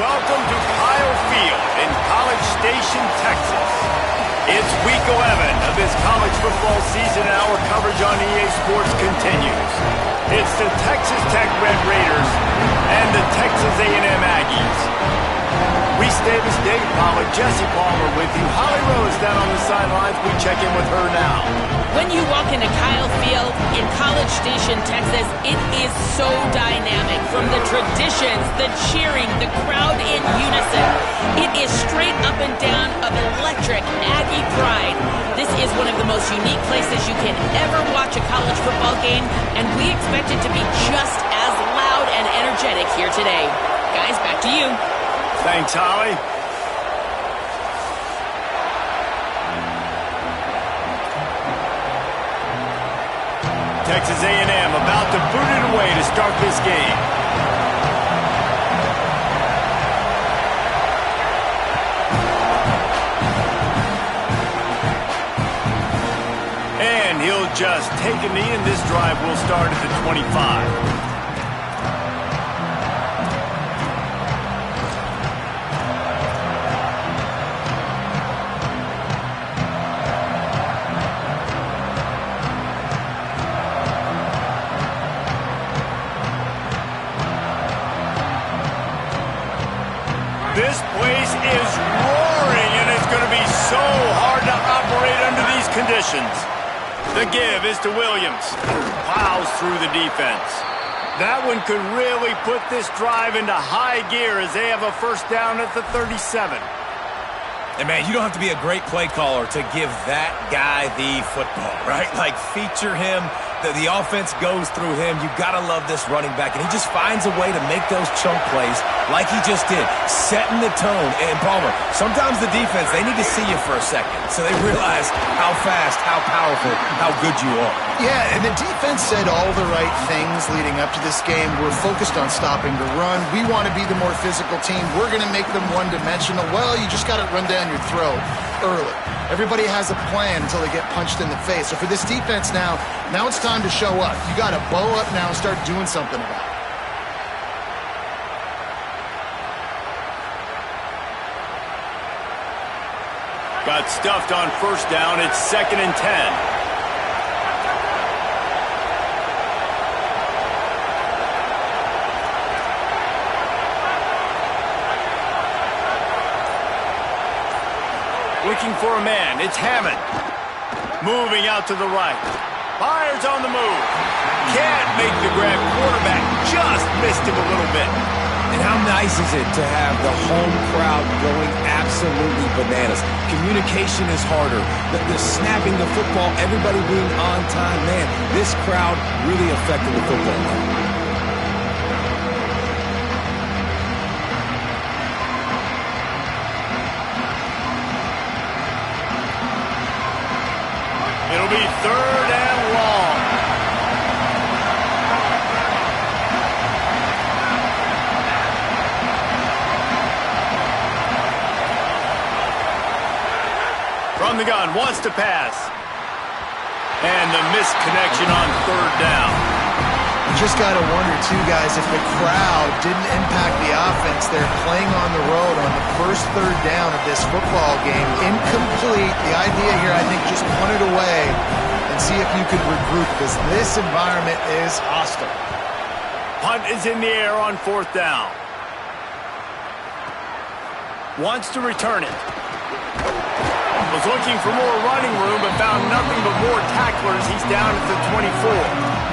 welcome to Kyle Field in College Station, Texas. It's week 11 of this college football season, and our coverage on EA Sports continues. It's the Texas Tech Red Raiders and the Texas A&M Aggies. Reese Davis, Dave Pollard, Jesse Palmer with you. Holly Rose down on the sidelines. We check in with her now. When you walk into Kyle Field in College Station, Texas, it is so dynamic. From the traditions, the cheering, the crowd in unison. It is straight up and down of electric Aggie pride. This is one of the most unique places you can ever watch a college football game, and we expect it to be just as loud and energetic here today. Guys, back to you. Thanks, Holly. Texas A&M about to boot it away to start this game. And he'll just take a knee, and this drive will start at the 25. This place is roaring, and it's going to be so hard to operate under these conditions. The give is to Williams. Plows through the defense. That one could really put this drive into high gear as they have a first down at the 37. And, man, you don't have to be a great play caller to give that guy the football, right? Like, feature him. The offense goes through him. You got to love this running back. And he just finds a way to make those chunk plays like he just did, setting the tone. And, Palmer, sometimes the defense, they need to see you for a second so they realize how fast, how powerful, how good you are. Yeah, and the defense said all the right things leading up to this game. We're focused on stopping the run. We want to be the more physical team. We're going to make them one-dimensional. Well, you just got to run down your throat early. Everybody has a plan until they get punched in the face. So for this defense now it's time to show up. You got to bow up now and start doing something about it. Got stuffed on first down. It's 2nd and 10. Looking for a man. It's Hammond. Moving out to the right. Fires on the move. Can't make the grab. Quarterback just missed him a little bit. And how nice is it to have the home crowd going absolutely bananas? Communication is harder. The snapping the football, everybody being on time. Man, this crowd really affected the football game. It'll be 3rd and long. From the gun, wants to pass. And the missed connection on 3rd down. You just got to wonder, too, guys, if the crowd didn't impact the offense. They're playing on the road on the first 3rd down of this football game. Incomplete. The idea here, I think, just punt it away and see if you could regroup, because this environment is hostile. Punt is in the air on 4th down. Wants to return it. Was looking for more running room, but found nothing but more tacklers. He's down at the 24.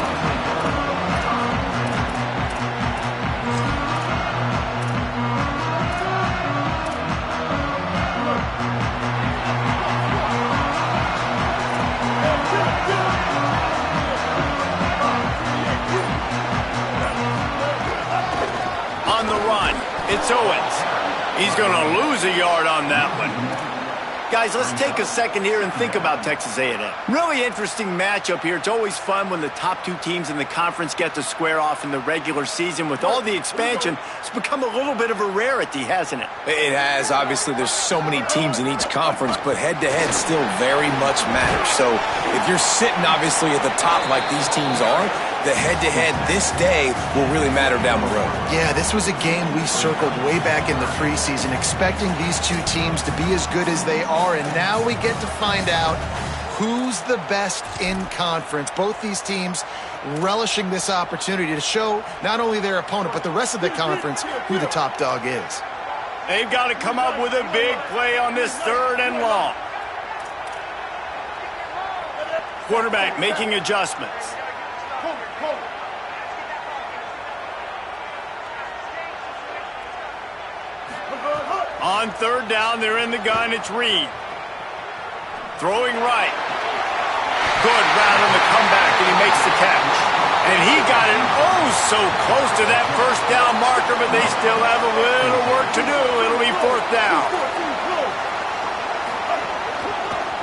On the run, it's Owens. He's going to lose a yard on that one. Guys, let's take a second here and think about Texas A&M. Really interesting matchup here. It's always fun when the top two teams in the conference get to square off in the regular season. With all the expansion, it's become a little bit of a rarity, hasn't it? It has. Obviously, there's so many teams in each conference, but head-to-head still very much matters. So if you're sitting, obviously, at the top like these teams are, the head-to-head this day will really matter down the road. Yeah, this was a game we circled way back in the preseason, expecting these two teams to be as good as they are, and now we get to find out who's the best in conference. Both these teams relishing this opportunity to show not only their opponent, but the rest of the conference who the top dog is. They've got to come up with a big play on this 3rd and long. Quarterback making adjustments. On 3rd down, they're in the gun. It's Reed. Throwing right. Good route on the comeback, and he makes the catch. And he got it so close to that 1st down marker, but they still have a little work to do. It'll be 4th down.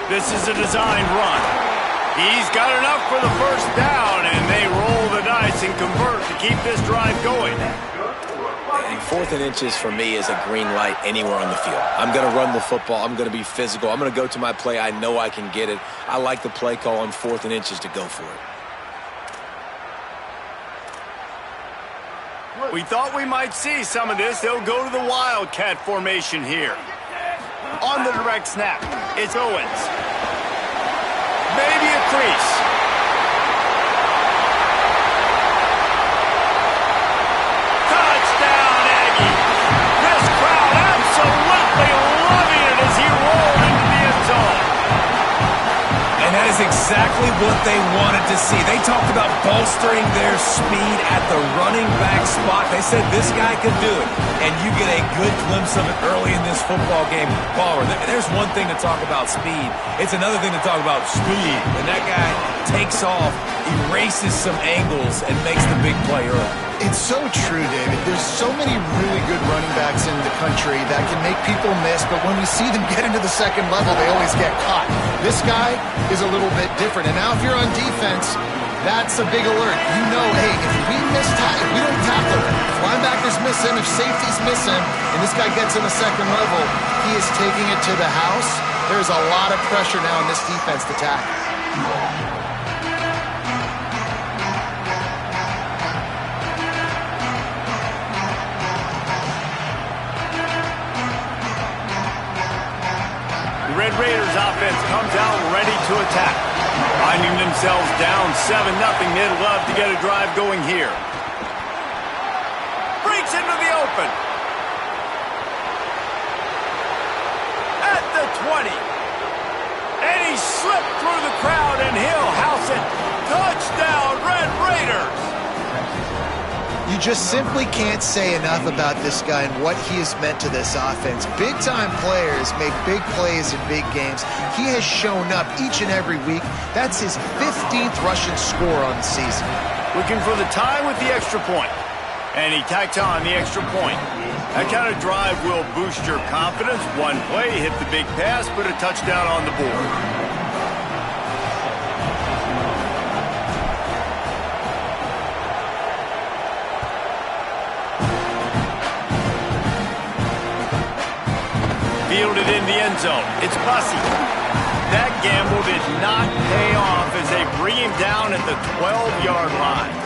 This is a designed run. He's got enough for the 1st down, and they roll the dice and convert to keep this drive going. And 4th and inches for me is a green light anywhere on the field. I'm going to run the football. I'm going to be physical. I'm going to go to my play. I know I can get it. I like the play call on 4th and inches to go for it. We thought we might see some of this. They'll go to the Wildcat formation here. On the direct snap, it's Owens. Maybe a crease. Touchdown, Aggie. This crowd absolutely loving it as he rolled into the end zone. And that is exactly what they wanted to see. They talked about bolstering their speed at the running back spot. They said this guy could do it. And you get a good glimpse of it early in this football game. Baller, there's one thing to talk about speed. It's another thing to talk about speed. And that guy takes off, erases some angles, and makes the big play early. It's so true, David. There's so many really good running backs in the country that can make people miss, but when we see them get into the 2nd level, they always get caught. This guy is a little bit different. And now if you're on defense, that's a big alert. You know, hey, if we don't tackle him, if linebackers miss him, if safeties miss him, and this guy gets in the 2nd level, he is taking it to the house. There's a lot of pressure now in this defense to tackle. The Red Raiders offense comes out ready to attack. Finding themselves down 7-0, they'd love to get a drive going here. Breaks into the open. At the 20. And he slipped through the crowd, and he'll house it. Touchdown, Red Raiders! You just simply can't say enough about this guy and what he has meant to this offense. Big-time players make big plays in big games. He has shown up each and every week. That's his 15th rushing score on the season. Looking for the tie with the extra point. And he tacked on the extra point. That kind of drive will boost your confidence. One play, hit the big pass, put a touchdown on the board. Fielded in the end zone. It's Bussey. That gamble did not pay off as they bring him down at the 12-yard line.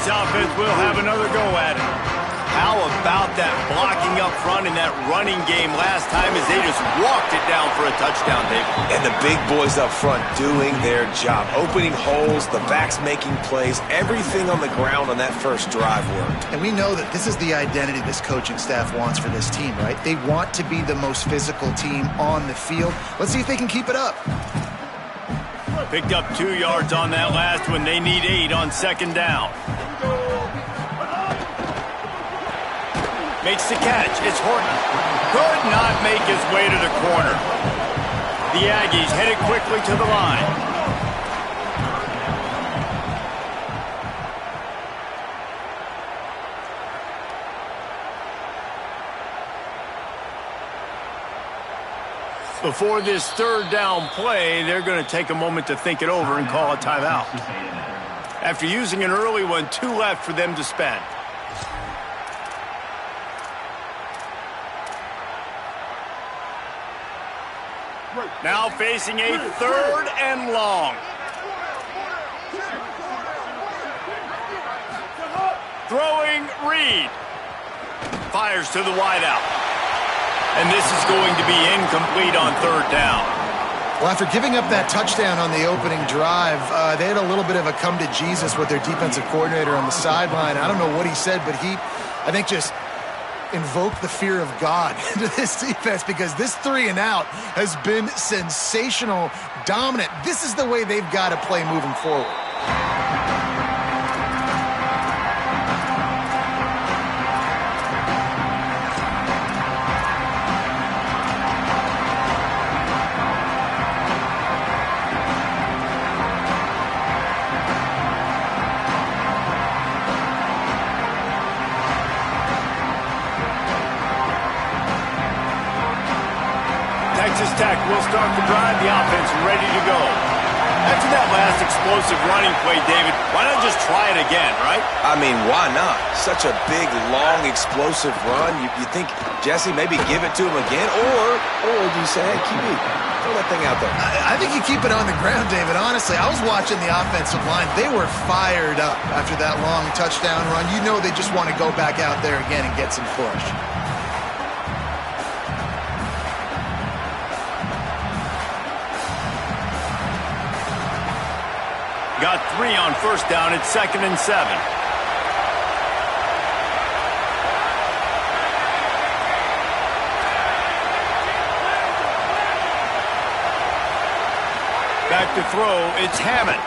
Offense will have another go at it. How about that blocking up front in that running game last time as they just walked it down for a touchdown, David? And the big boys up front doing their job. Opening holes, the backs making plays, everything on the ground on that first drive worked. And we know that this is the identity this coaching staff wants for this team, right? They want to be the most physical team on the field. Let's see if they can keep it up. Picked up 2 yards on that last one. They need 8 on 2nd down. Makes the catch. It's Horton. Could not make his way to the corner. The Aggies headed quickly to the line. Before this third down play, they're going to take a moment to think it over and call a timeout. After using an early one, 2 left for them to spend. Now facing a 3rd and long. Throwing Reed. Fires to the wideout. And this is going to be incomplete on 3rd down. Well, after giving up that touchdown on the opening drive, they had a little bit of a come to Jesus with their defensive coordinator on the sideline. I don't know what he said, but he, I think, just invoked the fear of God into this defense, because this 3 and out has been sensational, dominant. This is the way they've got to play moving forward. Texas Tech will start the drive. The offense ready to go. After that last explosive running play, David, why not just try it again, right? I mean, why not? Such a big, long, explosive run. You think, Jesse, maybe give it to him again? Or do you say, hey, QB, throw that thing out there? I think you keep it on the ground, David. Honestly, I was watching the offensive line. They were fired up after that long touchdown run. You know they just want to go back out there again and get some push. Got 3 on 1st down. It's 2nd and 7. Back to throw. It's Hammond.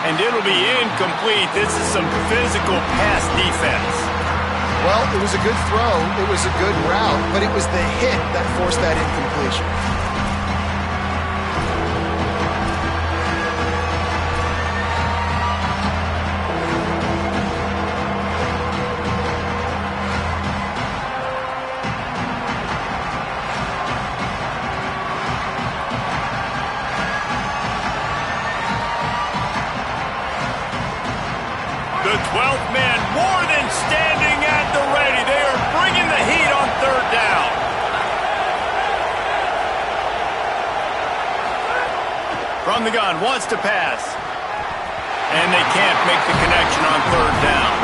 And it'll be incomplete. This is some physical pass defense. Well, it was a good throw. It was a good route, but it was the hit that forced that incompletion. The 12th man more than standing at the ready. They are bringing the heat on 3rd down. From the gun, wants to pass. And they can't make the connection on 3rd down.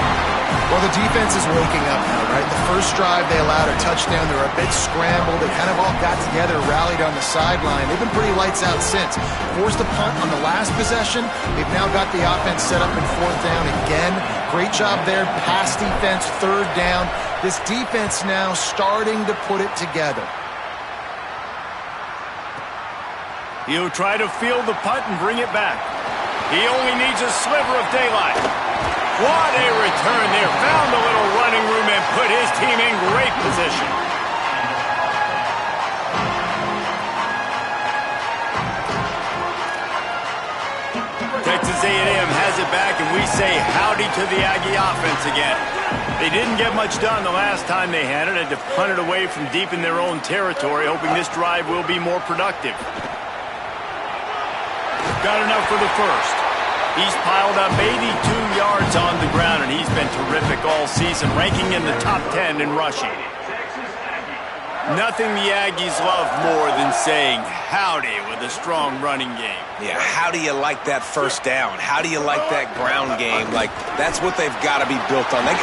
Well, the defense is waking up now, right? The first drive, they allowed a touchdown. They were a bit scrambled. They kind of all got together, rallied on the sideline. They've been pretty lights out since. Forced a punt on the last possession. They've now got the offense set up in 4th down again. Great job there. Pass defense, 3rd down. This defense now starting to put it together. He'll try to field the punt and bring it back. He only needs a sliver of daylight. What a return there. Found a little running room and put his team in great position. Texas A&M has it back, and we say howdy to the Aggie offense again. They didn't get much done the last time they had it. Had to punt it away from deep in their own territory, hoping this drive will be more productive. Got enough for the first. He's piled up 82 yards on the ground, and he's been terrific all season, ranking in the top 10 in rushing. Nothing the Aggies love more than saying howdy with a strong running game. Yeah, how do you like that 1st down? How do you like that ground game? Like, that's what they've got to be built on. They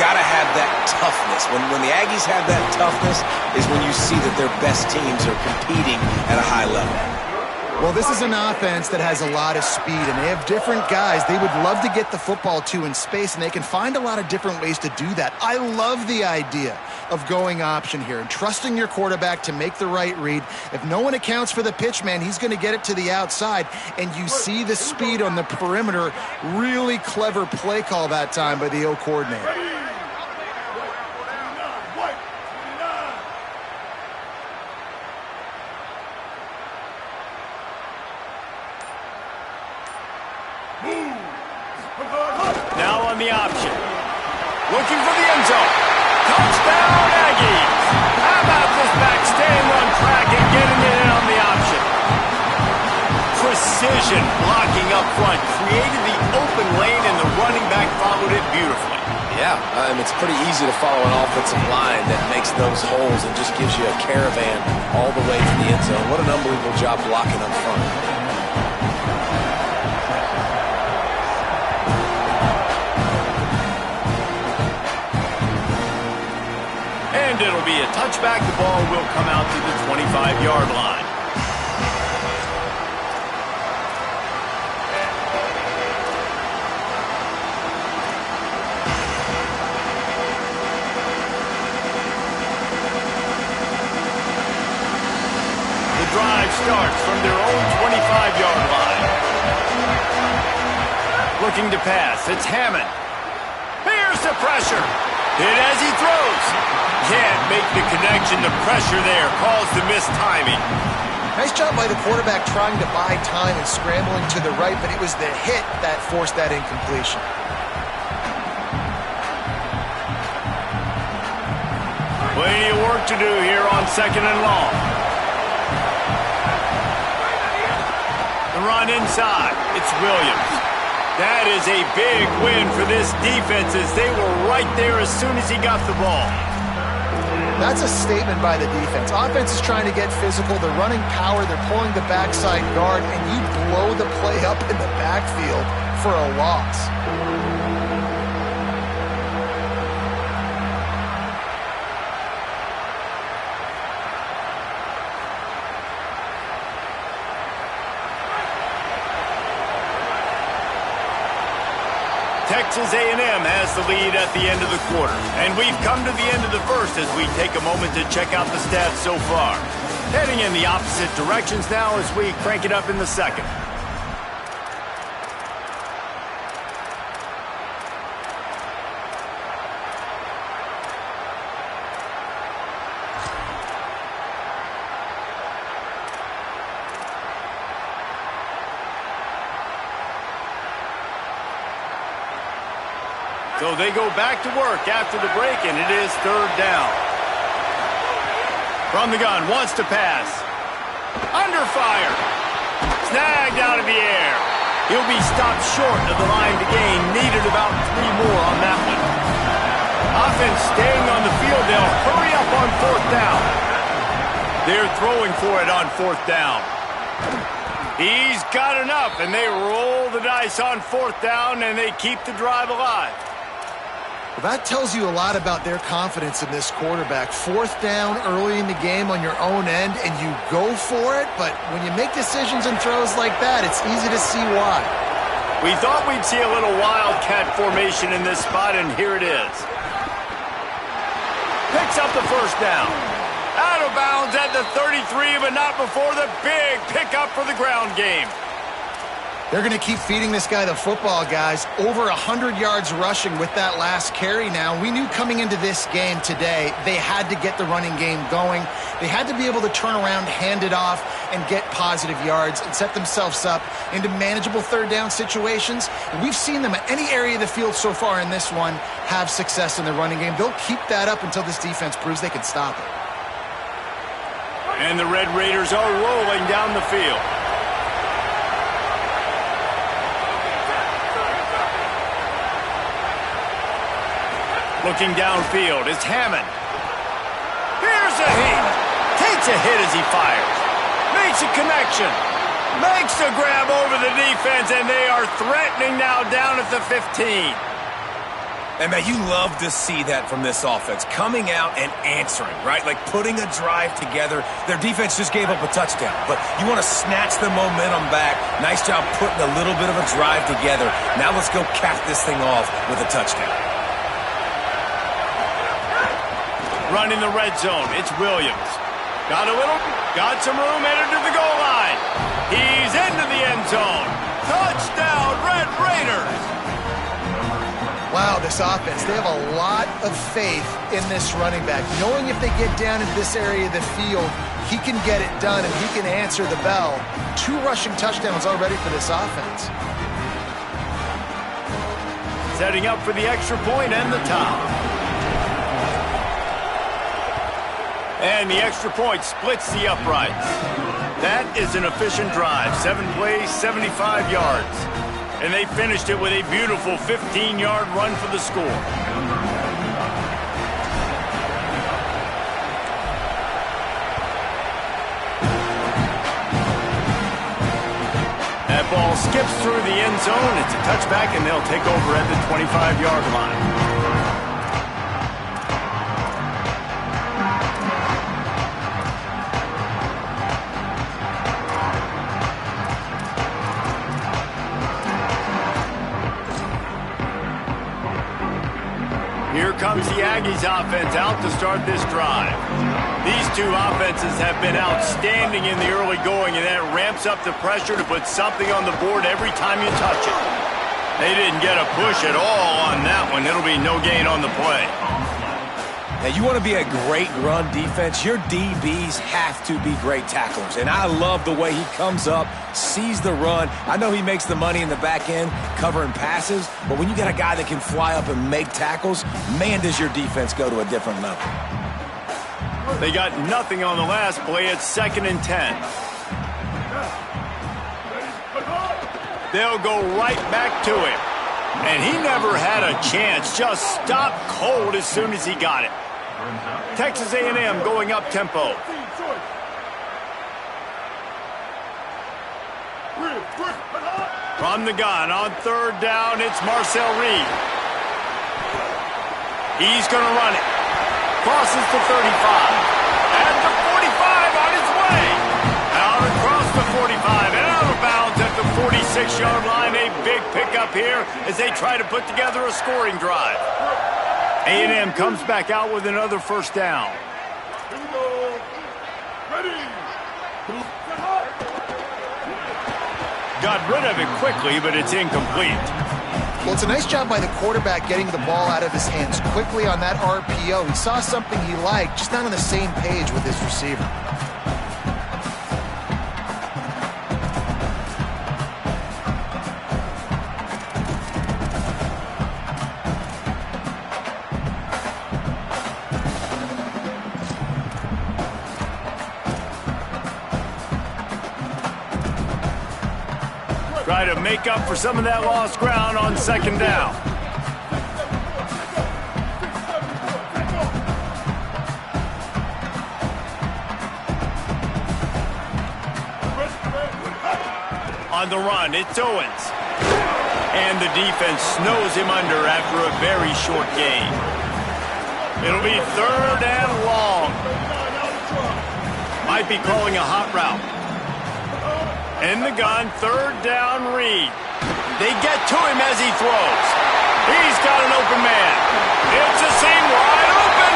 got to have that toughness. When the Aggies have that toughness is when you see that their best teams are competing at a high level. Well, this is an offense that has a lot of speed, and they have different guys they would love to get the football to in space, and they can find a lot of different ways to do that. I love the idea of going option here and trusting your quarterback to make the right read. If no one accounts for the pitch, man, he's going to get it to the outside, and you see the speed on the perimeter. Really clever play call that time by the O coordinator. Now on the option. Looking for the end zone. Touchdown, Aggies. How about this back staying on track precision, blocking up front, created the open lane, and the running back followed it beautifully. Yeah, it's pretty easy to follow an offensive line that makes those holes and just gives you a caravan all the way to the end zone. What an unbelievable job blocking up front. And it'll be a touchback. The ball will come out to the 25-yard line. Drive starts from their own 25-yard line. Looking to pass. It's Hammond. Here's the pressure. Hit as he throws. Can't make the connection. The pressure there caused the missed timing. Nice job by the quarterback trying to buy time and scrambling to the right, but it was the hit that forced that incompletion. Plenty of work to do here on 2nd and long. Run inside. It's Williams. That is a big win for this defense as they were right there as soon as he got the ball. That's a statement by the defense. Offense is trying to get physical. They're running power. They're pulling the backside guard, and you blow the play up in the backfield for a loss. Texas A&M has the lead at the end of the quarter. And we've come to the end of the first as we take a moment to check out the stats so far. Heading in the opposite directions now as we crank it up in the second. So they go back to work after the break, and it is 3rd down. From the gun, wants to pass. Under fire. Snagged out of the air. He'll be stopped short of the line to gain. Needed about 3 more on that one. Offense staying on the field. They'll hurry up on 4th down. They're throwing for it on 4th down. He's got enough, and they roll the dice on 4th down, and they keep the drive alive. Well, that tells you a lot about their confidence in this quarterback. 4th down early in the game on your own end, and you go for it, but when you make decisions and throws like that, it's easy to see why. We thought we'd see a little wildcat formation in this spot, and here it is. Picks up the 1st down. Out of bounds at the 33, but not before the big pickup for the ground game. They're going to keep feeding this guy the football, guys. Over 100 yards rushing with that last carry now. We knew coming into this game today, they had to get the running game going. They had to be able to turn around, hand it off, and get positive yards and set themselves up into manageable 3rd down situations. And we've seen them at any area of the field so far in this one have success in the running game. They'll keep that up until this defense proves they can stop it. And the Red Raiders are rolling down the field. Looking downfield is Hammond. Here's a heat. Takes a hit as he fires. Makes a connection. Makes a grab over the defense, and they are threatening now down at the 15. And, man, you love to see that from this offense. Coming out and answering, right? Like putting a drive together. Their defense just gave up a touchdown, but you want to snatch the momentum back. Nice job putting a little bit of a drive together. Now let's go cap this thing off with a touchdown. Run in the red zone. It's Williams. Got some room, entered to the goal line. He's into the end zone. Touchdown, Red Raiders. Wow, this offense, they have a lot of faith in this running back. Knowing if they get down into this area of the field, he can get it done and he can answer the bell. 2 rushing touchdowns already for this offense. Setting up for the extra point and the top. And the extra point splits the uprights. That is an efficient drive. 7 plays, 75 yards. And they finished it with a beautiful 15-yard run for the score. That ball skips through the end zone. It's a touchback, and they'll take over at the 25-yard line. Here comes the Aggies offense out to start this drive. These two offenses have been outstanding in the early going, and that ramps up the pressure to put something on the board every time you touch it. They didn't get a push at all on that one. It'll be no gain on the play. Now, you want to be a great run defense, your DBs have to be great tacklers. And I love the way he comes up, sees the run. I know he makes the money in the back end covering passes, but when you got a guy that can fly up and make tackles, man, does your defense go to a different level. They got nothing on the last play. It's 2nd and 10. They'll go right back to him. And he never had a chance. Just stopped cold as soon as he got it. Texas A&M going up tempo. From the gun on 3rd down, it's Marcel Reed. He's going to run it. Crosses the 35. At the 45 on his way. Out across the 45 and out of bounds at the 46-yard line. A big pickup here as they try to put together a scoring drive. A&M comes back out with another 1st down. Got rid of it quickly, but it's incomplete. Well, it's a nice job by the quarterback getting the ball out of his hands quickly on that RPO. He saw something he liked, just not on the same page with his receiver. Try to make up for some of that lost ground on 2nd down. On the run, it's Owens. And the defense snows him under after a very short gain. It'll be 3rd and long. Might be calling a hot route. In the gun, 3rd down, Reed. They get to him as he throws. He's got an open man. It's a seam wide open.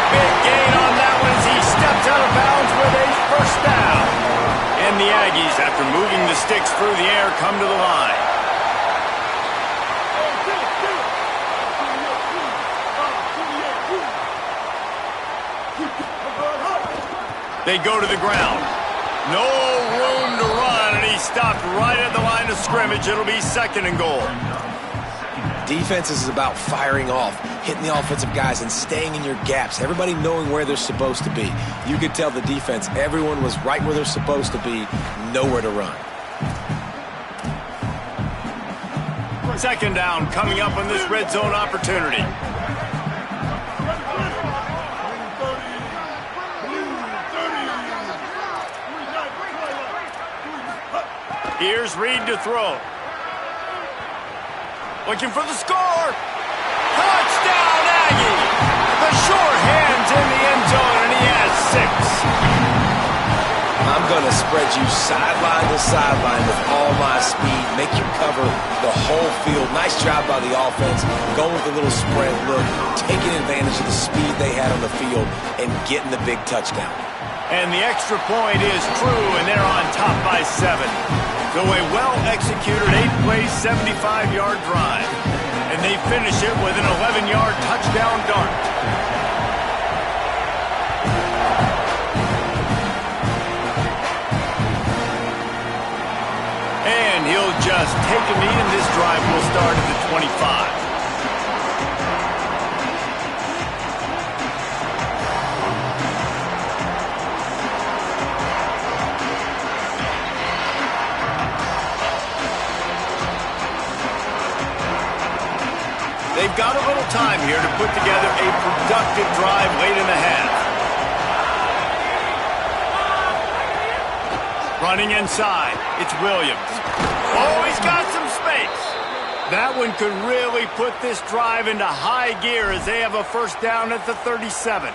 Big gain on that one as he steps out of bounds with a 1st down. And the Aggies, after moving the sticks through the air, come to the line. They go to the ground. No room to run, and he stopped right at the line of scrimmage. It'll be 2nd and goal. Defense is about firing off, hitting the offensive guys and staying in your gaps, everybody knowing where they're supposed to be. You could tell the defense, everyone was right where they're supposed to be, nowhere to run. 2nd down coming up on this red zone opportunity. Here's Reed to throw. Looking for the score. Touchdown, Aggie! The short hands in the end zone, and he has 6. I'm going to spread you sideline to sideline with all my speed, make you cover the whole field. Nice job by the offense, going with a little spread look, taking advantage of the speed they had on the field, and getting the big touchdown. And the extra point is true, and they're on top by 7. So a well-executed 8-play, 75-yard drive. And they finish it with an 11-yard touchdown dart. And he'll just take a knee, and this drive will start at the 25. They've got a little time here to put together a productive drive late in the half. Running inside, it's Williams. Oh, he's got some space. That one could really put this drive into high gear as they have a first down at the 37.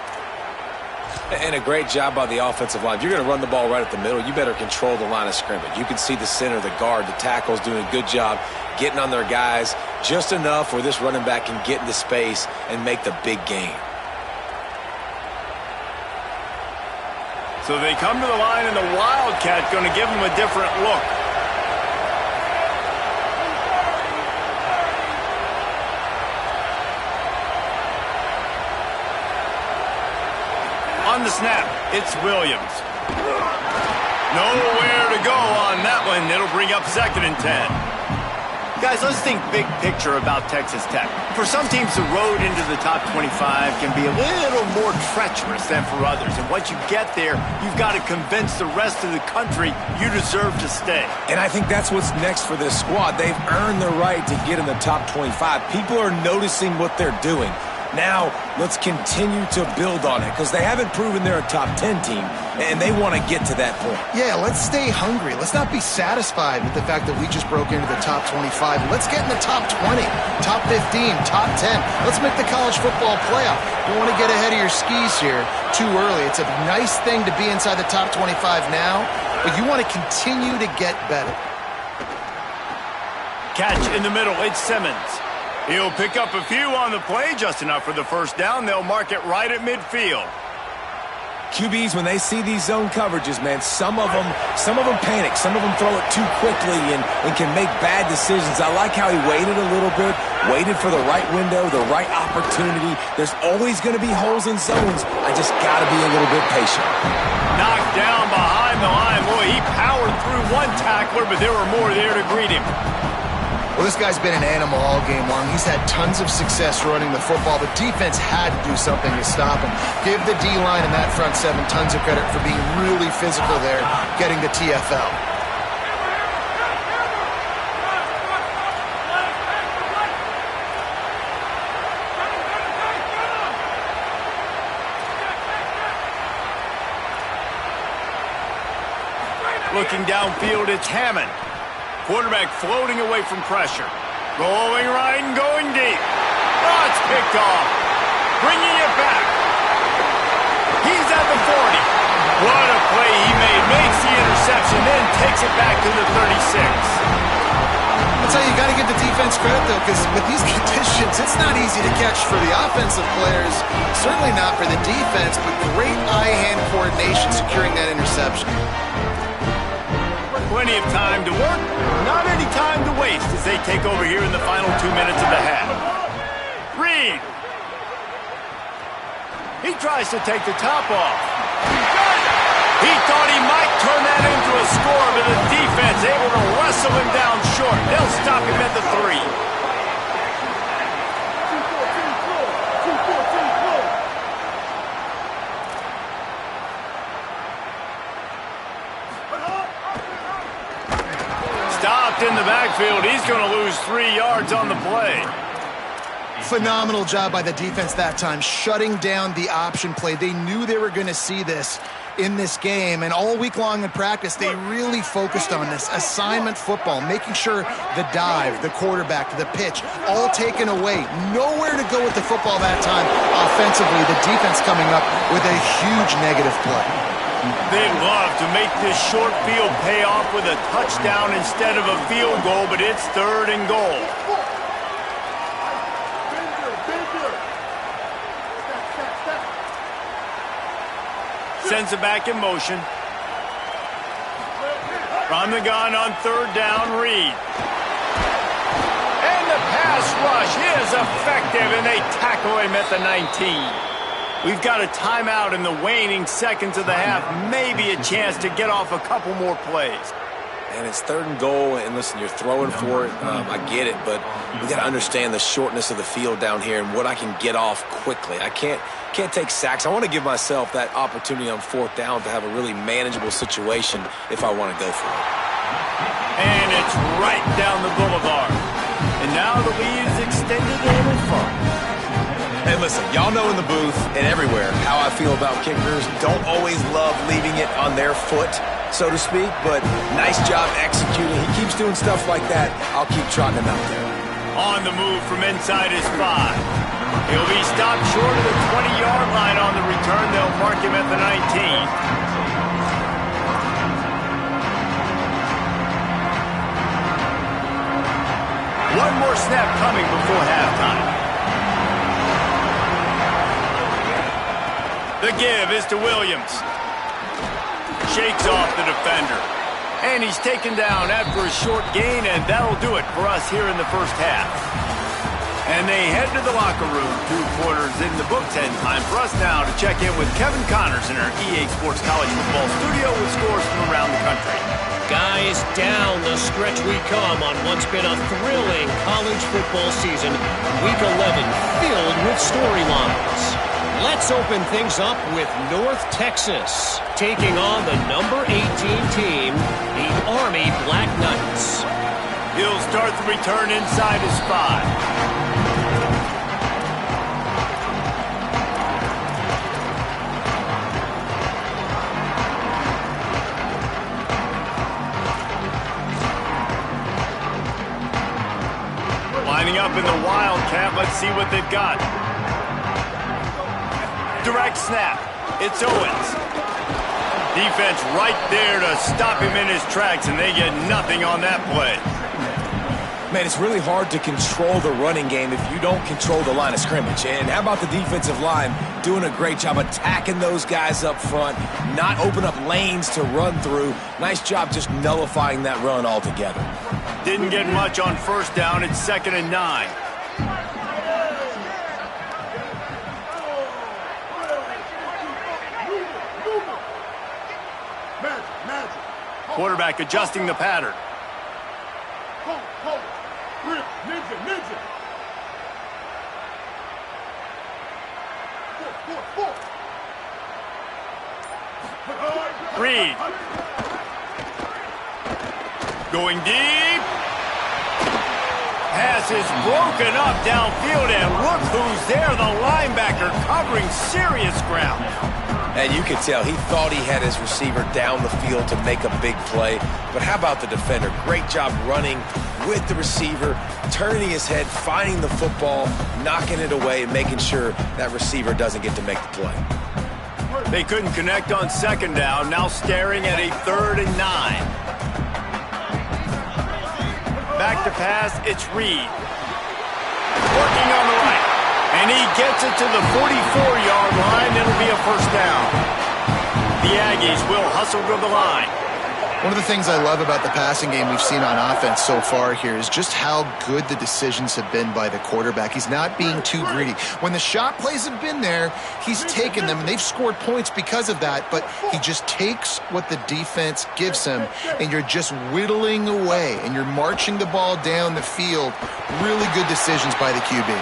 And a great job by the offensive line. If you're going to run the ball right at the middle, you better control the line of scrimmage. You can see the center, the guard, the tackles doing a good job getting on their guys just enough where this running back can get into space and make the big gain. So they come to the line, and the Wildcat going to give them a different look. On the snap, it's Williams. Nowhere to go on that one. It'll bring up 2nd and 10. Guys, let's think big picture about Texas Tech. For some teams, the road into the top 25 can be a little more treacherous than for others. And once you get there, you've got to convince the rest of the country you deserve to stay. And I think that's what's next for this squad. They've earned the right to get in the top 25. People are noticing what they're doing. Now, let's continue to build on it because they haven't proven they're a top 10 team, and they want to get to that point. Yeah, let's stay hungry. Let's not be satisfied with the fact that we just broke into the top 25. Let's get in the top 20, top 15, top 10. Let's make the college football playoff. You don't want to get ahead of your skis here too early. It's a nice thing to be inside the top 25 now, but you want to continue to get better. Catch in the middle, it's Simmons. He'll pick up a few on the play, just enough for the first down. They'll mark it right at midfield. QBs, when they see these zone coverages, man, some of them panic. Some of them throw it too quickly and can make bad decisions. I like how he waited a little bit, waited for the right window, the right opportunity. There's always going to be holes in zones. I just got to be a little bit patient. Knocked down behind the line. Boy, he powered through one tackler, but there were more there to greet him. Well, this guy's been an animal all game long. He's had tons of success running the football. The defense had to do something to stop him. Give the D-line and that front seven tons of credit for being really physical there, getting the TFL. Looking downfield, it's Hammond. Quarterback floating away from pressure. Going right and going deep. Oh, it's picked off. Bringing it back. He's at the 40. What a play he made. Makes the interception, then takes it back to the 36. That's how you got to give the defense credit, though, because with these conditions, it's not easy to catch for the offensive players. Certainly not for the defense, but great eye-hand coordination securing that interception. Plenty of time to work, not any time to waste as they take over here in the final 2 minutes of the half. Reed. He tries to take the top off. He thought he might turn that into a score, but the defense able to wrestle him down short. They'll stop him at the 3. Stopped in the backfield. He's going to lose 3 yards on the play. Phenomenal job by the defense that time, shutting down the option play. They knew they were going to see this in this game, and all week long in practice, they really focused on this assignment football, making sure the dive, the quarterback, the pitch, all taken away. Nowhere to go with the football that time offensively. The defense coming up with a huge negative play. They'd love to make this short field pay off with a touchdown instead of a field goal, but it's 3rd and goal. Sends it back in motion. From the gun on 3rd down, Reed. And the pass rush is effective, and they tackle him at the 19. We've got a timeout in the waning seconds of the half. Maybe a chance to get off a couple more plays. And it's 3rd and goal, and listen, you're throwing for it. I get it, but we got to understand the shortness of the field down here and what I can get off quickly. I can't take sacks. I want to give myself that opportunity on 4th down to have a really manageable situation if I want to go for it. And it's right down the boulevard. And now the lead is extended. extended a little fun. Hey, listen, y'all know in the booth and everywhere how I feel about kickers. Don't always love leaving it on their foot, so to speak, but nice job executing. He keeps doing stuff like that. I'll keep trotting him out there. On the move from inside his 5. He'll be stopped short of the 20-yard line on the return. They'll mark him at the 19. One more snap coming before halftime. The give is to Williams. Shakes off the defender. And he's taken down after a short gain, and that'll do it for us here in the first half. And they head to the locker room. 2 quarters in the books, and time for us now to check in with Kevin Connors in our EA Sports College Football studio with scores from around the country. Guys, down the stretch we come on what's been a thrilling college football season. Week 11 filled with storylines. Let's open things up with North Texas taking on the number 18 team, the Army Black Knights. He'll start the return inside his 5. Lining up in the Wildcat, let's see what they've got. Direct snap. It's Owens. Defense right there to stop him in his tracks, and they get nothing on that play. Man, it's really hard to control the running game if you don't control the line of scrimmage. And how about the defensive line doing a great job attacking those guys up front, not open up lanes to run through. Nice job just nullifying that run altogether. Didn't get much on first down. It's 2nd and 9. Quarterback adjusting the pattern. Reed. Going deep. Pass is broken up downfield, and look who's there. The linebacker covering serious ground. And you could tell he thought he had his receiver down the field to make a big play. But how about the defender? Great job running with the receiver, turning his head, finding the football, knocking it away, and making sure that receiver doesn't get to make the play. They couldn't connect on 2nd down, now staring at a 3rd and 9. Back to pass, it's Reed. Working on the right. And he gets it to the 44-yard line. It'll be a first down. The Aggies will hustle to the line. One of the things I love about the passing game we've seen on offense so far here is just how good the decisions have been by the quarterback. He's not being too greedy. When the shot plays have been there, he's taken them, and they've scored points because of that, but he just takes what the defense gives him, and you're just whittling away, and you're marching the ball down the field. Really good decisions by the QB.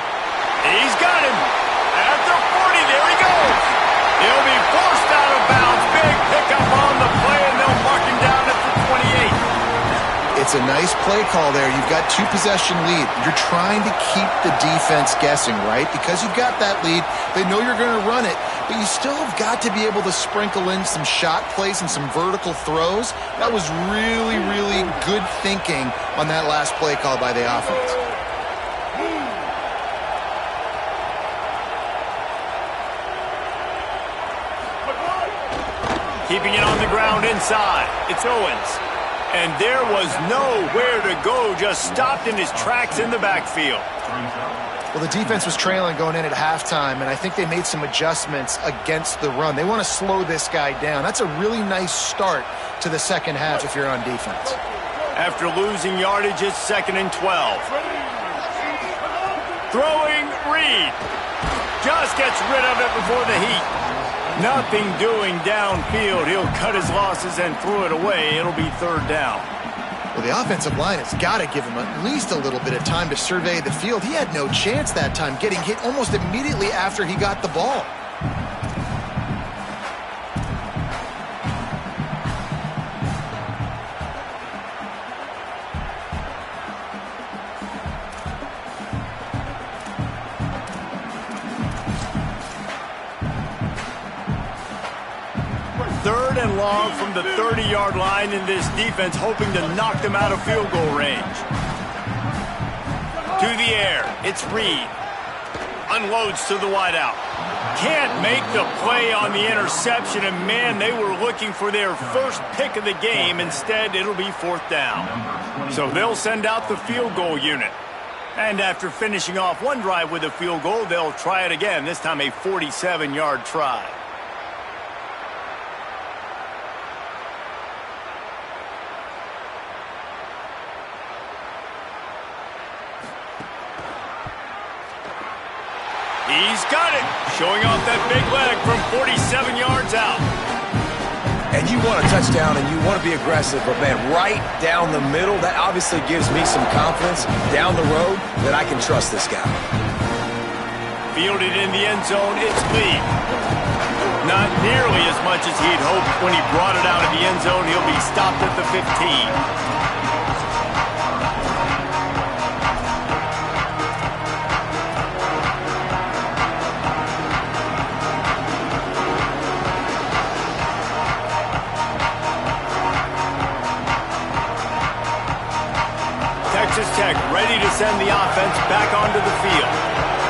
He's got him. At the 40, there he goes. He'll be forced out of bounds. Big pickup on the play, and they'll mark him down at the 28. It's a nice play call there. You've got 2-possession lead. You're trying to keep the defense guessing, right? Because you've got that lead, they know you're going to run it, but you still have got to be able to sprinkle in some shot plays and some vertical throws. That was really, really good thinking on that last play call by the offense. Keeping it on the ground inside. It's Owens. And there was nowhere to go, just stopped in his tracks in the backfield. Well, the defense was trailing going in at halftime, and I think they made some adjustments against the run. They want to slow this guy down. That's a really nice start to the second half if you're on defense. After losing yardage, it's 2nd and 12. Throwing Reed. Just gets rid of it before the heat. Nothing doing downfield. He'll cut his losses and throw it away. It'll be 3rd down. Well, the offensive line has got to give him at least a little bit of time to survey the field. He had no chance that time, getting hit almost immediately after he got the ball. 3rd and long from the 30-yard line, in this defense hoping to knock them out of field goal range. To the air, it's Reed. Unloads to the wideout. Can't make the play on the interception, and man, they were looking for their first pick of the game. Instead, it'll be 4th down. So they'll send out the field goal unit. And after finishing off one drive with a field goal, they'll try it again, this time a 47-yard try. He's got it, showing off that big leg from 47 yards out. And you want a touchdown and you want to be aggressive, but man, right down the middle, that obviously gives me some confidence down the road that I can trust this guy. Fielded in the end zone, it's Lee. Not nearly as much as he'd hoped when he brought it out of the end zone. He'll be stopped at the 15. TxTech ready to send the offense back onto the field.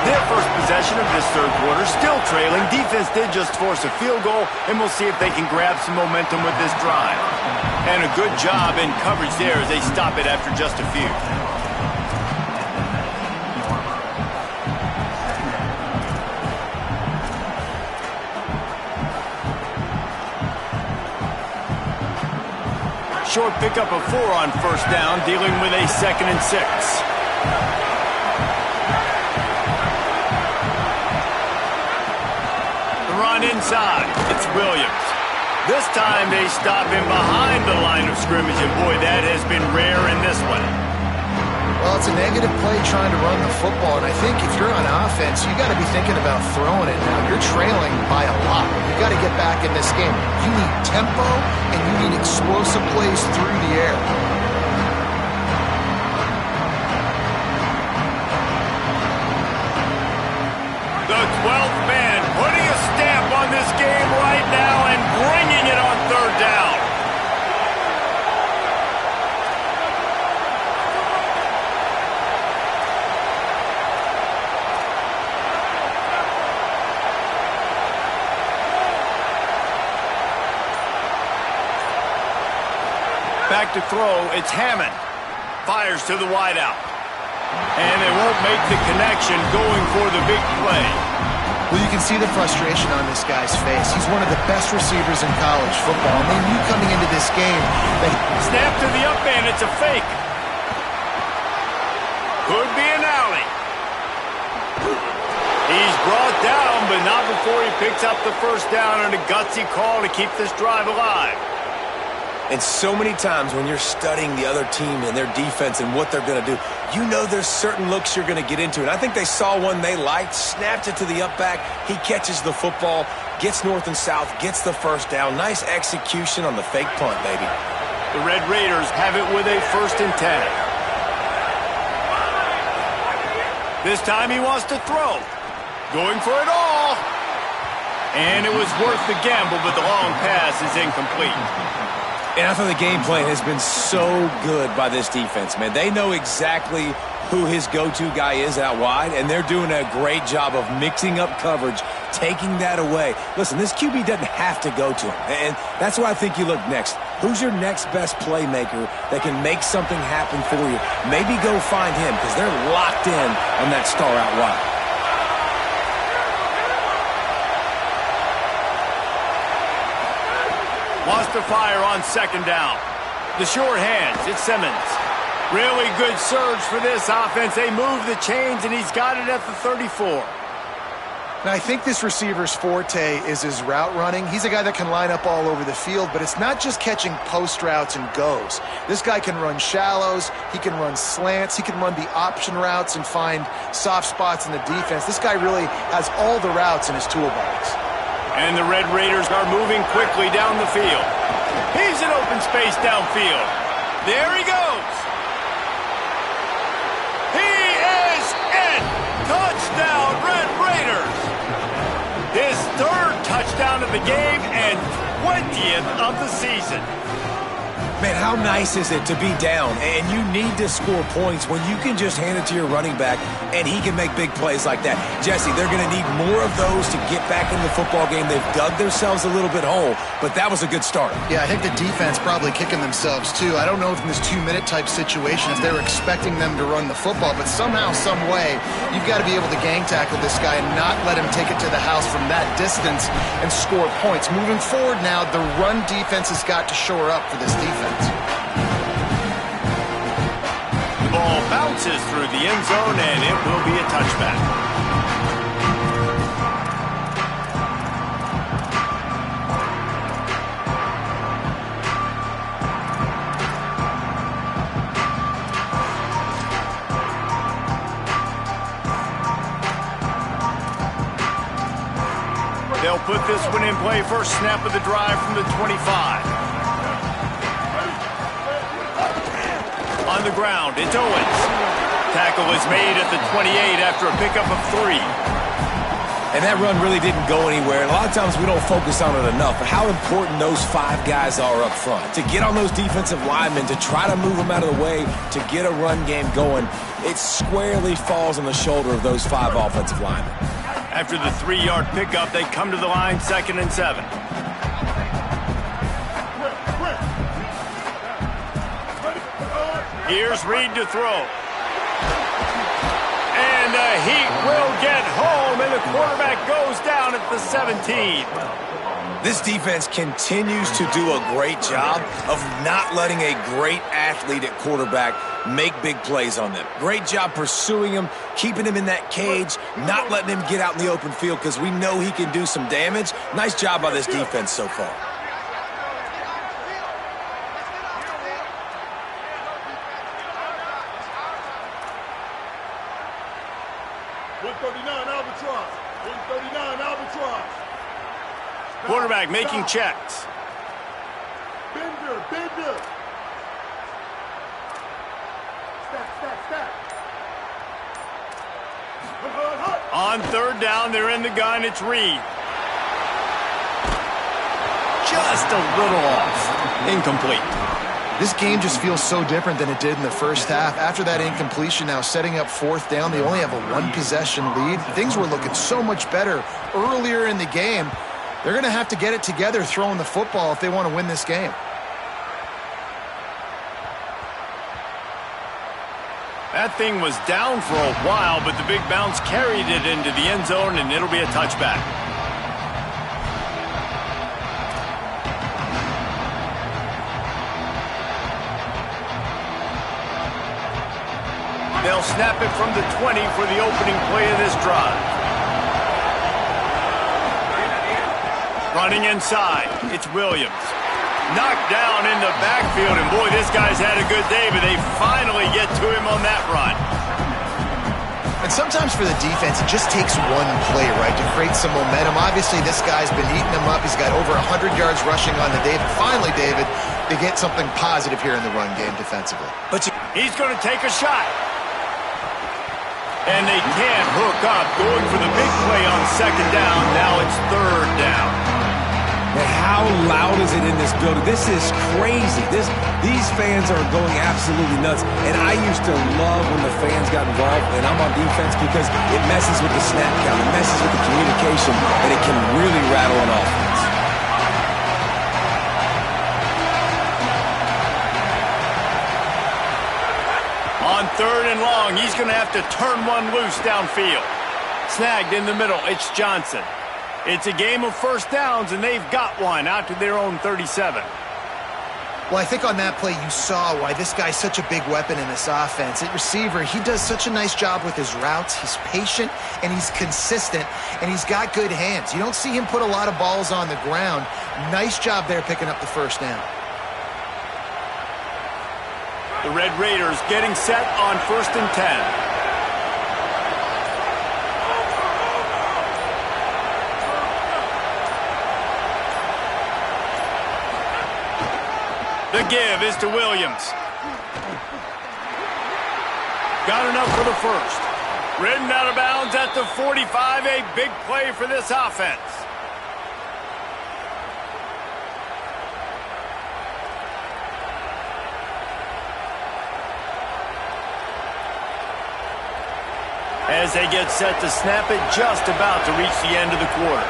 Their first possession of this 3rd quarter, still trailing. Defense did just force a field goal, and we'll see if they can grab some momentum with this drive. And a good job in coverage there as they stop it after just a few. Short pickup of 4 on 1st down, dealing with a 2nd and 6. The run inside. It's Williams. This time they stop him behind the line of scrimmage, and boy, that has been rare in this one. Well, it's a negative play trying to run the football, and I think if you're on offense, you got to be thinking about throwing it now. You're trailing by a lot. You got to get back in this game. You need tempo, and you need explosive plays through the air. The 12th man putting a stamp on this game right now and bringing it on 3rd down. Back to throw, it's Hammond. Fires to the wideout. And they won't make the connection going for the big play. Well, you can see the frustration on this guy's face. He's one of the best receivers in college football. And they knew coming into this game that... Snap to the up man, it's a fake. Could be an alley. He's brought down, but not before he picks up the 1st down on a gutsy call to keep this drive alive. And so many times when you're studying the other team and their defense and what they're going to do, you know there's certain looks you're going to get into. And I think they saw one they liked, snapped it to the up back. He catches the football, gets north and south, gets the 1st down. Nice execution on the fake punt, baby. The Red Raiders have it with a 1st and 10. This time he wants to throw. Going for it all. And it was worth the gamble, but the long pass is incomplete. And I thought the game plan has been so good by this defense, man. They know exactly who his go-to guy is out wide, and they're doing a great job of mixing up coverage, taking that away. Listen, this QB doesn't have to go to him, and that's why I think you look next. Who's your next best playmaker that can make something happen for you? Maybe go find him, because they're locked in on that star out wide. Wants to fire on 2nd down. The short hands, it's Simmons. Really good surge for this offense. They move the chains, and he's got it at the 34. Now, I think this receiver's forte is his route running. He's a guy that can line up all over the field, but it's not just catching post routes and goes. This guy can run shallows, he can run slants, he can run the option routes and find soft spots in the defense. This guy really has all the routes in his toolbox. And the Red Raiders are moving quickly down the field. He's in open space downfield. There he goes. He is in. Touchdown, Red Raiders. His 3rd touchdown of the game and 50th of the season. Man, how nice is it to be down and you need to score points when you can just hand it to your running back and he can make big plays like that? Jesse, they're going to need more of those to get back into the football game. They've dug themselves a little bit whole, but that was a good start. Yeah, I think the defense probably kicking themselves too. I don't know if in this 2-minute type situation if they were expecting them to run the football, but somehow, some way, you've got to be able to gang tackle this guy and not let him take it to the house from that distance and score points. Moving forward now, the run defense has got to shore up for this defense. The ball bounces through the end zone, and it will be a touchback. They'll put this one in play first snap of the drive from the 25. On the ground, it's Owens. Tackle is made at the 28 after a pickup of 3. And that run really didn't go anywhere. And a lot of times we don't focus on it enough, but how important those 5 guys are up front. To get on those defensive linemen, to try to move them out of the way, to get a run game going, it squarely falls on the shoulder of those 5 offensive linemen. After the 3-yard pickup, they come to the line 2nd and 7. Here's Reed to throw. And the Heat will get home, and the quarterback goes down at the 17. This defense continues to do a great job of not letting a great athlete at quarterback make big plays on them. Great job pursuing him, keeping him in that cage, not letting him get out in the open field because we know he can do some damage. Nice job by this defense so far. Quarterback making checks. Bender. Stack. On 3rd down, they're in the gun. It's Reed. Just a little off. Incomplete. This game just feels so different than it did in the first half. After that incompletion, now setting up 4th down, they only have a 1-possession lead. Things were looking so much better earlier in the game. They're going to have to get it together throwing the football if they want to win this game. That thing was down for a while, but the big bounce carried it into the end zone, and it'll be a touchback. They'll snap it from the 20 for the opening play of this drive. Running inside, it's Williams. Knocked down in the backfield, and boy, this guy's had a good day, but they finally get to him on that run. And sometimes for the defense, it just takes one play, right, to create some momentum. Obviously, this guy's been eating them up. He's got over 100 yards rushing on the day. But finally, David, they get something positive here in the run game defensively. But he's going to take a shot. And they can't hook up. Going for the big play on 2nd down. Now it's 3rd down. Man, how loud is it in this building? This is crazy. These fans are going absolutely nuts. And I used to love when the fans got involved, and I'm on defense because it messes with the snap count, it messes with the communication, and it can really rattle an offense. On 3rd and long, he's going to have to turn one loose downfield. Snagged in the middle, it's Johnson. It's a game of 1st downs, and they've got one out to their own 37. Well, I think on that play you saw why this guy's such a big weapon in this offense. At receiver, he does such a nice job with his routes. He's patient, and he's consistent, and he's got good hands. You don't see him put a lot of balls on the ground. Nice job there picking up the 1st down. The Red Raiders getting set on 1st and 10. The give is to Williams. Got enough for the 1st. Ridden out of bounds at the 45. A big play for this offense. as they get set to snap it, just about to reach the end of the quarter.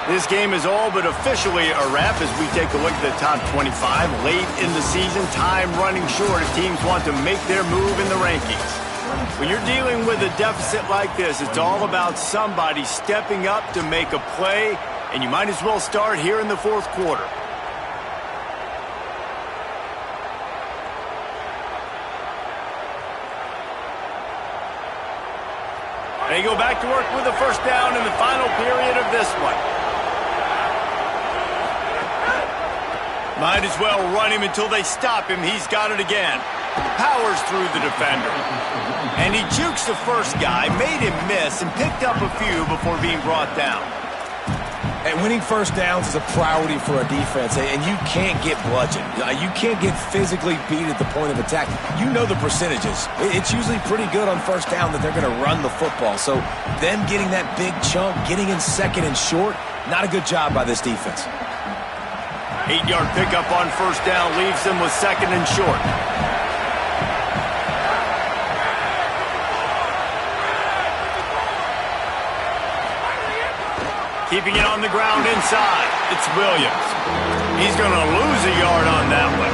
This game is all but officially a wrap as we take a look at the top 25. Late in the season, time running short as teams want to make their move in the rankings. When you're dealing with a deficit like this, it's all about somebody stepping up to make a play, and you might as well start here in the fourth quarter. They go back to work with the first down in the final period of this one. Might as well run him until they stop him. He's got it again. Powers through the defender. And he jukes the first guy, made him miss, and picked up a few before being brought down. And winning first downs is a priority for a defense, and you can't get bludgeoned. You can't get physically beat at the point of attack. You know the percentages. It's usually pretty good on first down that they're going to run the football. So them getting that big chunk, getting in second and short, not a good job by this defense. 8-yard pickup on first down leaves them with second and short. Keeping it on the ground inside. It's Williams. He's going to lose a yard on that one.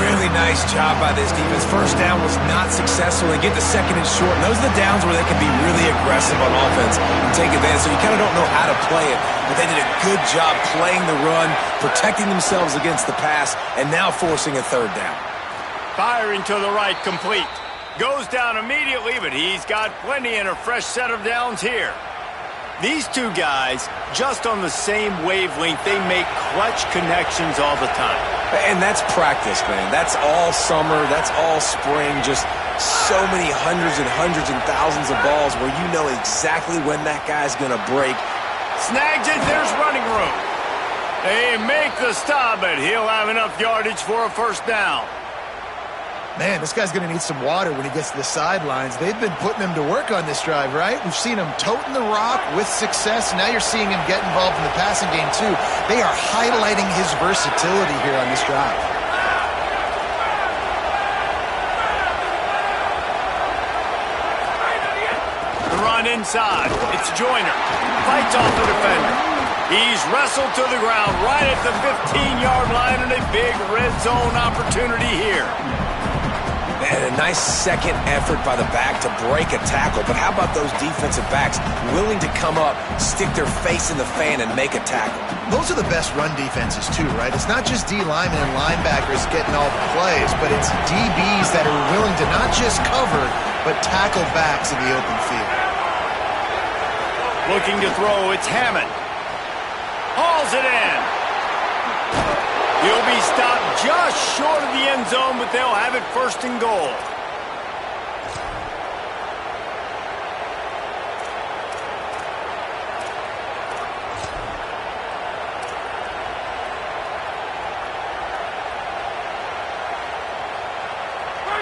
Really nice job by this defense. First down was not successful. They get the second and short. And those are the downs where they can be really aggressive on offense and take advantage. So you kind of don't know how to play it. But they did a good job playing the run, protecting themselves against the pass, and now forcing a third down. Firing to the right, complete. Goes down immediately, but he's got plenty and a fresh set of downs here. These two guys, just on the same wavelength, they make clutch connections all the time. And that's practice, man. That's all summer. That's all spring. Just so many hundreds and thousands of balls where you know exactly when that guy's going to break. Snags it. There's running room. They make the stop, but he'll have enough yardage for a first down. Man, this guy's going to need some water when he gets to the sidelines. They've been putting him to work on this drive, right? We've seen him toting the rock with success. Now you're seeing him get involved in the passing game, too. They are highlighting his versatility here on this drive. The run inside. It's Joyner. Fights off the defender. He's wrestled to the ground right at the 15-yard line, and a big red zone opportunity here. And a nice second effort by the back to break a tackle. But how about those defensive backs willing to come up, stick their face in the fan, and make a tackle? Those are the best run defenses, too, right? It's not just D linemen and linebackers getting all the plays, but it's DBs that are willing to not just cover, but tackle backs in the open field. Looking to throw, it's Hammond. Hauls it in. He'll be stopped just short of the end zone, but they'll have it first and goal.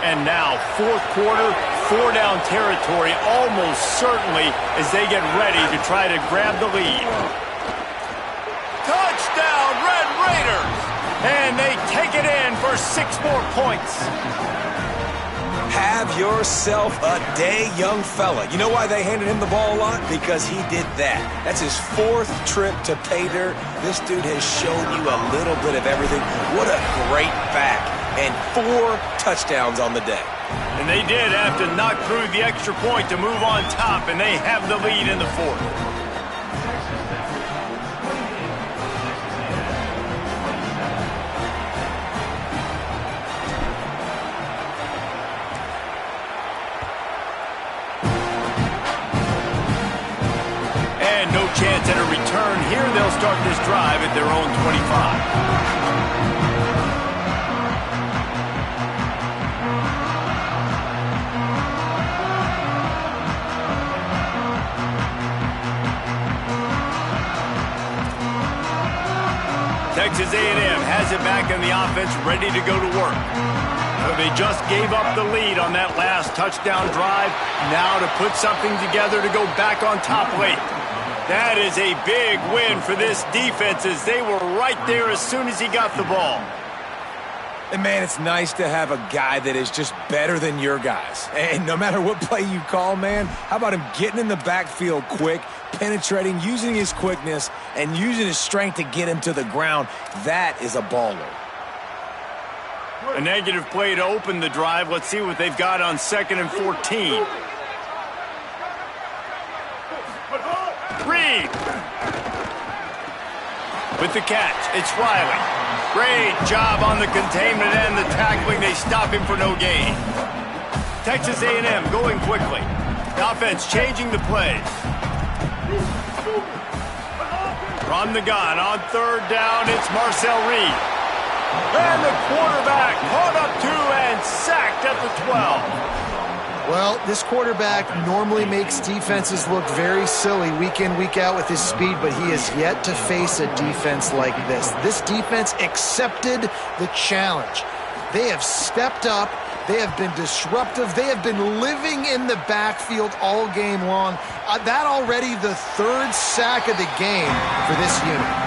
And now, fourth quarter, four-down territory almost certainly as they get ready to try to grab the lead. Touchdown, Red Raiders! And they take it in for 6 more points. Have yourself a day, young fella. You know why they handed him the ball a lot? Because he did that. That's his 4th trip to pay dirt. This dude has shown you a little bit of everything. What a great back. And 4 touchdowns on the day. And they did have to knock through the extra point to move on top, and they have the lead in the 4th. Chance at a return here. They'll start this drive at their own 25. Texas A&M has it back in the offense, ready to go to work. They just gave up the lead on that last touchdown drive. Now to put something together to go back on top late. That is a big win for this defense as they were right there as soon as he got the ball. And, man, it's nice to have a guy that is just better than your guys. And no matter what play you call, man, how about him getting in the backfield quick, penetrating, using his quickness, and using his strength to get him to the ground? That is a baller. A negative play to open the drive. Let's see what they've got on 2nd and 14. Reed. With the catch, it's Riley. Great job on the containment and the tackling. They stop him for no gain. Texas A&M going quickly. The offense changing the plays. From the gun on 3rd down, it's Marcel Reed. And the quarterback caught up to and sacked at the 12. Well, this quarterback normally makes defenses look very silly week in, week out with his speed, but he has yet to face a defense like this. This defense accepted the challenge. They have stepped up. They have been disruptive. They have been living in the backfield all game long. That already the 3rd sack of the game for this unit.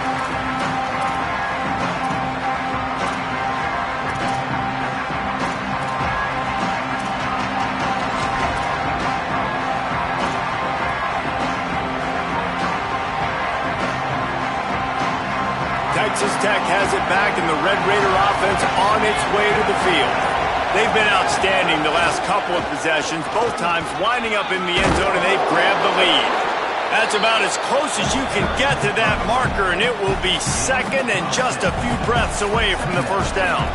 Texas Tech has it back, and the Red Raider offense on its way to the field. They've been outstanding the last couple of possessions, both times winding up in the end zone, and they've grabbed the lead. That's about as close as you can get to that marker, and it will be 2nd and just a few breaths away from the 1st down.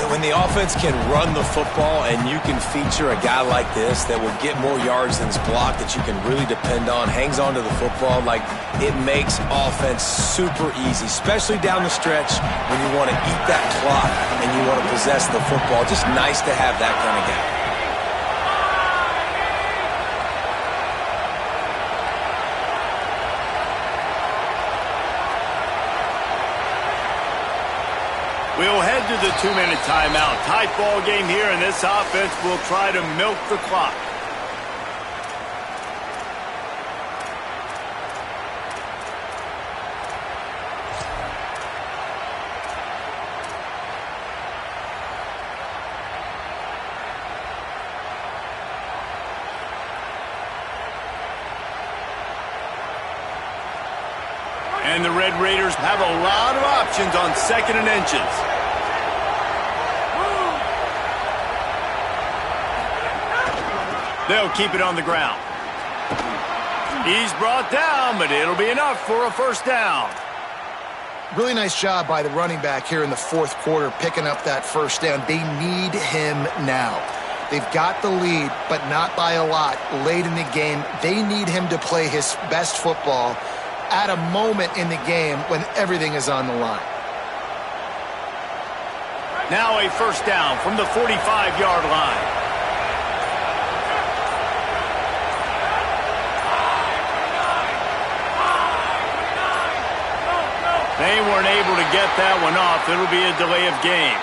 When the offense can run the football and you can feature a guy like this that will get more yards than his block, that you can really depend on, hangs on to the football, like it makes offense super easy, especially down the stretch when you want to eat that clock and you want to possess the football. Just nice to have that kind of guy. We'll head to the 2-minute timeout. Tight ball game here, and this offense will try to milk the clock. And the Red Raiders have a lot of options on 2nd and inches. They'll keep it on the ground. He's brought down, but it'll be enough for a 1st down. Really nice job by the running back here in the 4th quarter, picking up that 1st down. They need him now. They've got the lead, but not by a lot late in the game. They need him to play his best football at a moment in the game when everything is on the line. Now a 1st down from the 45-yard line. They weren't able to get that one off. It'll be a delay of game.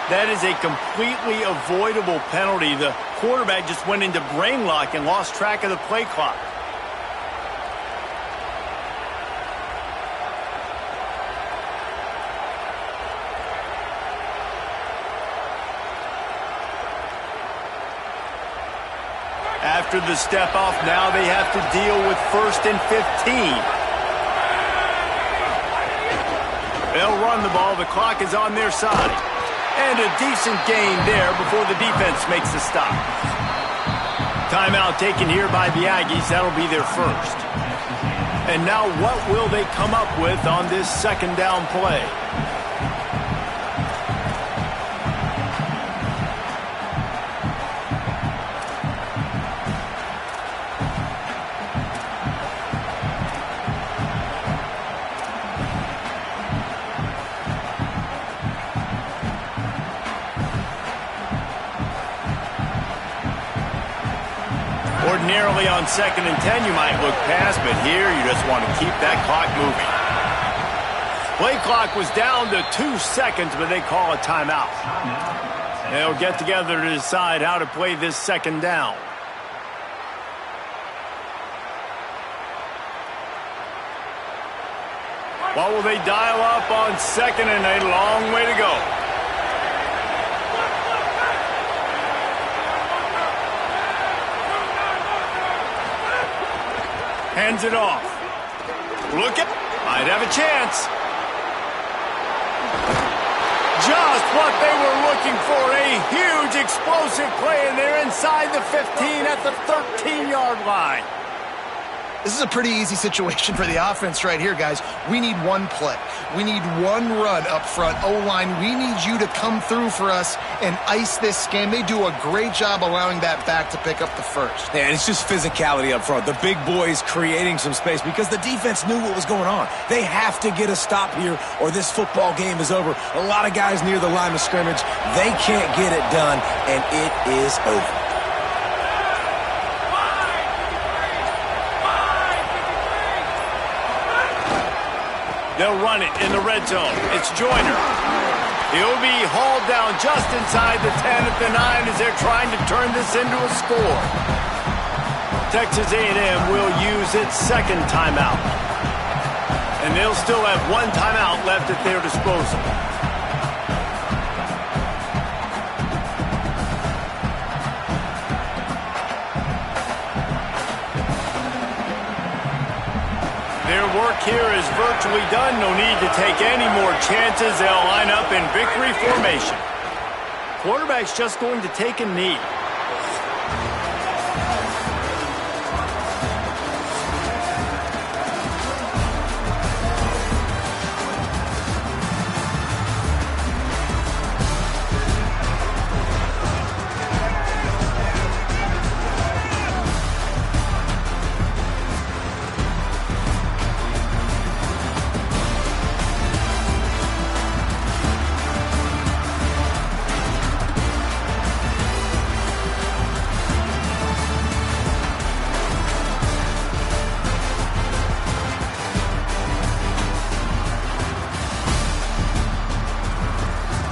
That is a completely avoidable penalty. The quarterback just went into brain lock and lost track of the play clock. After the step off, now they have to deal with 1st and 15. They'll run the ball. The clock is on their side. And a decent gain there before the defense makes the stop. Timeout taken here by the Aggies. That'll be their 1st. And now what will they come up with on this 2nd down play? Ordinarily on 2nd and 10, you might look past, but here you just want to keep that clock moving. Play clock was down to 2 seconds, but they call a timeout. They'll get together to decide how to play this 2nd down. What will they dial up on 2nd and a long way to go? Hands it off. Look at, might have a chance. Just what they were looking for, a huge explosive play, and they're inside the 15 at the 13-yard line. This is a pretty easy situation for the offense right here, guys. We need one play. We need one run up front. O-line, we need you to come through for us and ice this game. They do a great job allowing that back to pick up the first. Yeah, and it's just physicality up front. The big boys creating some space because the defense knew what was going on. They have to get a stop here or this football game is over. A lot of guys near the line of scrimmage, they can't get it done, and it is over. They'll run it in the red zone. It's Joyner. He'll be hauled down just inside the 10 at the 9 as they're trying to turn this into a score. Texas A&M will use its second timeout. And they'll still have one timeout left at their disposal. Their work here is virtually done. No need to take any more chances. They'll line up in victory formation. Quarterback's just going to take a knee.